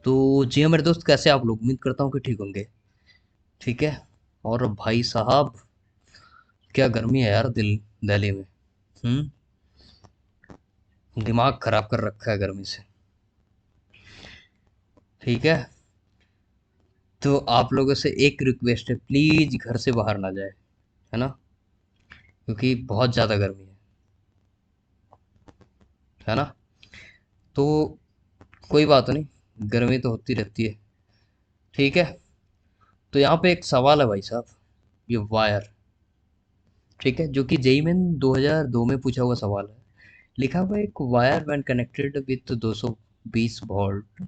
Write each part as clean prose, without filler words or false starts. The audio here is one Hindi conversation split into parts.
तो जी हाँ मेरे दोस्त, कैसे आप लोग? उम्मीद करता हूँ कि ठीक होंगे। ठीक है। और भाई साहब, क्या गर्मी है यार दिल्ली में। हम्म। दिमाग खराब कर रखा है गर्मी से। ठीक है। तो आप लोगों से एक रिक्वेस्ट है, प्लीज घर से बाहर ना जाए, है ना? क्योंकि बहुत ज़्यादा गर्मी है ना? तो कोई बात नहीं, गर्मी तो होती रहती है। ठीक है। तो यहाँ पे एक सवाल है भाई साहब, ये वायर। ठीक है, जो कि जेई मेन 2002 में पूछा हुआ सवाल है। लिखा हुआ है, एक wire when connected with 220 volt.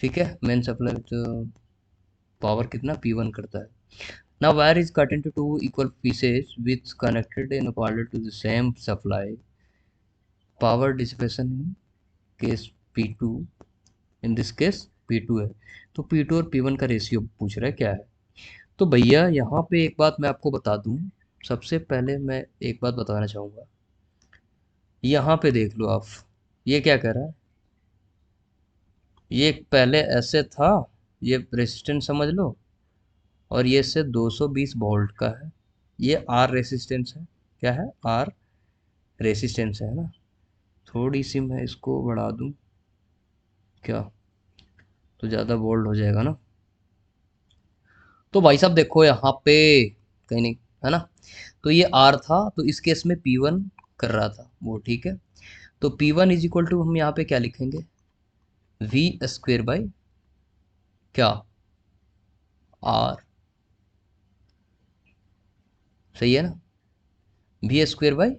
ठीक है, मेन सप्लाई विथ पावर कितना P1 करता है। Now wire is cut into two equal pieces with connected in parallel to the same supply. Power dissipation in case P2, in this case P2 है। तो P2 और P1 का रेशियो पूछ रहा है क्या है। तो भैया यहाँ पे एक बात मैं आपको बता दूं। सबसे पहले मैं एक बात बताना चाहूँगा। यहाँ पे देख लो आप, ये क्या कह रहा है। ये पहले ऐसे था, ये रेसिस्टेंस समझ लो। और ये से 220 वोल्ट का है। ये आर रेसिस्टेंस है। क्या है? आर रेसिस्टेंस है ना? थोड़ी सी मैं इसको बढ़ा दूं क्या, तो ज़्यादा बोल्ड हो जाएगा ना? तो भाई साहब देखो यहाँ पे, कहीं नहीं, है ना? तो ये आर था, तो इस केस में P1 कर रहा था वो। ठीक है। तो P1 इज इक्वल टू हम यहाँ पे क्या लिखेंगे, वी स्क्वेयर बाई क्या, आर। सही है ना? V square by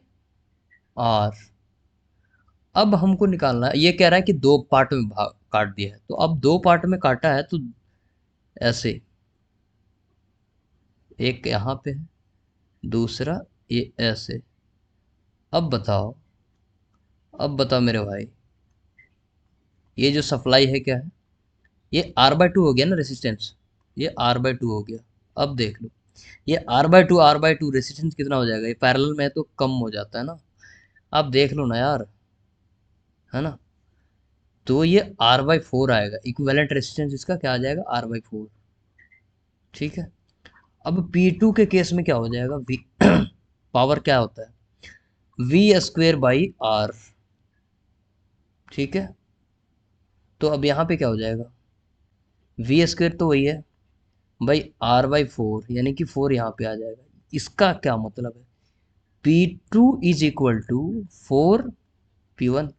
R. अब हमको निकालना है, ये कह रहा है कि दो पार्ट में भाग काट दिया है, तो अब दो पार्ट में काटा है तो ऐसे, एक यहाँ पे है, दूसरा ये ऐसे। अब बताओ, अब बताओ मेरे भाई, ये जो सप्लाई है क्या है? ये R/2 हो गया ना रेसिस्टेंस। ये R/2 हो गया। अब देख लो, ये R/2 रेसिस्टेंस कितना हो जाएगा? ये पैरेलल में है तो कम हो जाता है ना। अब देख लो ना यार, है ना? तो ये R/4 आएगा, इक्विवेलेंट रेसिस्टेंस इसका क्या आ जाएगा, R/4। ठीक है। अब P2 के केस में क्या हो जाएगा, V पावर क्या होता है, वी स्क्वेयर बाई आर। ठीक है। तो अब यहाँ पे क्या हो जाएगा, वी स्क्वेयर तो वही है भाई, R/4, यानी कि 4 यहाँ पे आ जाएगा। इसका क्या मतलब है, P2 is equal to 4 P1।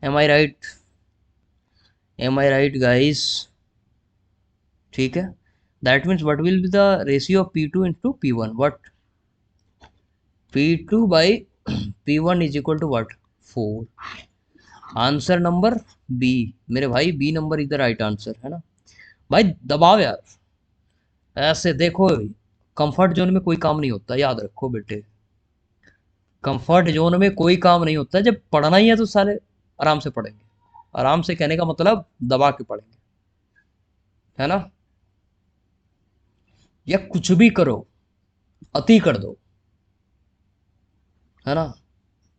Am I right? Am I right guys? ठीक है। That means what will be the ratio of P2 into P1, what, P2 by P1 is equal to what, 4। Answer number B. मेरे भाई B number is the right answer, है ना? भाई दबाओ यार, ऐसे देखो। कंफर्ट जोन में कोई काम नहीं होता, याद रखो बेटे। कंफर्ट जोन में कोई काम नहीं होता। जब पढ़ना ही है तो सारे आराम से पढ़ेंगे। आराम से कहने का मतलब दबा के पढ़ेंगे, है ना? या कुछ भी करो, अति कर दो, है ना?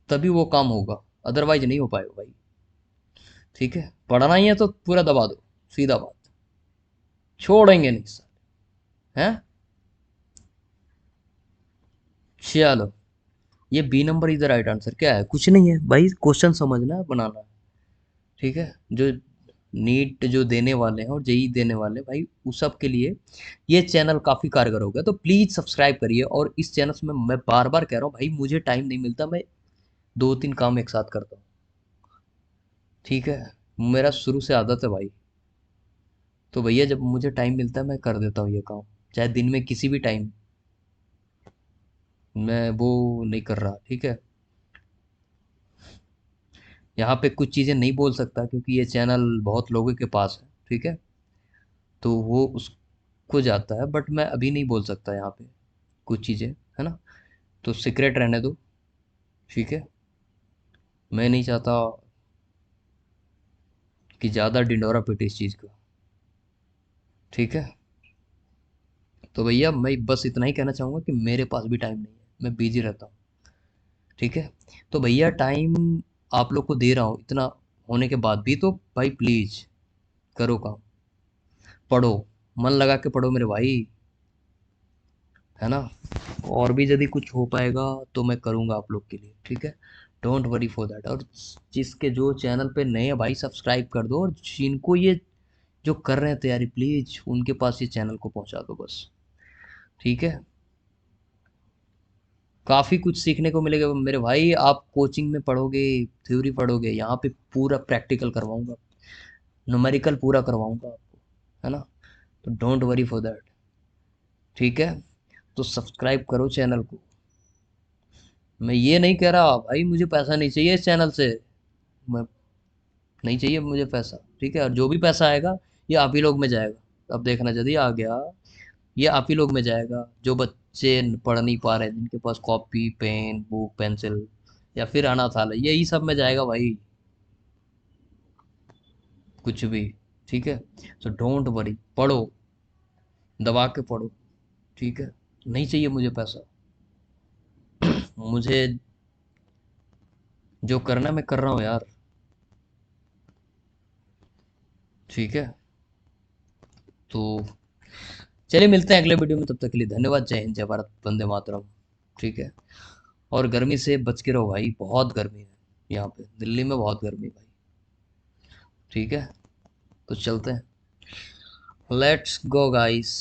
तभी वो काम होगा, अदरवाइज नहीं हो पाएगा भाई। ठीक है, पढ़ना ही है तो पूरा दबा दो, सीधा बात। छोड़ेंगे नहीं सर, हैं? चलो, ये बी नंबर इधर राइट आंसर क्या है, कुछ नहीं है भाई, क्वेश्चन समझना है, बनाना है। ठीक है। जो नीट जो देने वाले हैं और जेई देने वाले हैं भाई, उस सब के लिए ये चैनल काफ़ी कारगर होगा। तो प्लीज़ सब्सक्राइब करिए। और इस चैनल में मैं बार बार कह रहा हूँ भाई, मुझे टाइम नहीं मिलता, मैं दो तीन काम एक साथ करता हूँ। ठीक है। मेरा शुरू से आदत है भाई। तो भैया जब मुझे टाइम मिलता है मैं कर देता हूँ ये काम, चाहे दिन में किसी भी टाइम। मैं वो नहीं कर रहा। ठीक है। यहाँ पे कुछ चीज़ें नहीं बोल सकता क्योंकि ये चैनल बहुत लोगों के पास है। ठीक है। तो वो उसको जाता है, बट मैं अभी नहीं बोल सकता यहाँ पे कुछ चीज़ें, है ना? तो सीक्रेट रहने दो। ठीक है। मैं नहीं चाहता कि ज़्यादा ढिंढोरा पीटे इस चीज़ का। ठीक है। तो भैया मैं बस इतना ही कहना चाहूँगा कि मेरे पास भी टाइम नहीं है, मैं बिजी रहता हूँ। ठीक है। तो भैया टाइम आप लोग को दे रहा हूँ इतना होने के बाद भी, तो भाई प्लीज़ करो काम, पढ़ो, मन लगा के पढ़ो मेरे भाई, है ना। और भी यदि कुछ हो पाएगा तो मैं करूँगा आप लोग के लिए, ठीक है। Don't worry for that. और जिसके जो चैनल पे नए हैं भाई, सब्सक्राइब कर दो, और जिनको ये जो कर रहे हैं तैयारी, प्लीज उनके पास ये चैनल को पहुंचा दो बस, ठीक है। काफ़ी कुछ सीखने को मिलेगा मेरे भाई। आप कोचिंग में पढ़ोगे, थ्योरी पढ़ोगे, यहाँ पे पूरा प्रैक्टिकल करवाऊंगा, न्यूमेरिकल पूरा करवाऊंगा आपको, है ना। तो डोंट वरी फॉर दैट, ठीक है। तो सब्सक्राइब करो चैनल को। मैं ये नहीं कह रहा भाई मुझे पैसा नहीं चाहिए इस चैनल से, मैं नहीं चाहिए मुझे पैसा, ठीक है। और जो भी पैसा आएगा ये आप ही लोग में जाएगा। अब देखना यदि आ गया, ये आप ही लोग में जाएगा, जो बच्चे पढ़ नहीं पा रहे, जिनके पास कॉपी पेन बुक पेंसिल, या फिर अनाथालय, यही सब में जाएगा भाई, कुछ भी, ठीक है। सो डोंट वरी, पढ़ो, दबा के पढ़ो, ठीक है। नहीं चाहिए मुझे पैसा, मुझे जो करना है मैं कर रहा हूँ यार, ठीक है। तो चलिए मिलते हैं अगले वीडियो में, तब तक के लिए धन्यवाद। जय हिंद, जय भारत, वंदे मातरम, ठीक है। और गर्मी से बच के रहो भाई, बहुत गर्मी है यहाँ पे दिल्ली में, बहुत गर्मी है भाई, ठीक है। तो चलते हैं, लेट्स गो गाइस।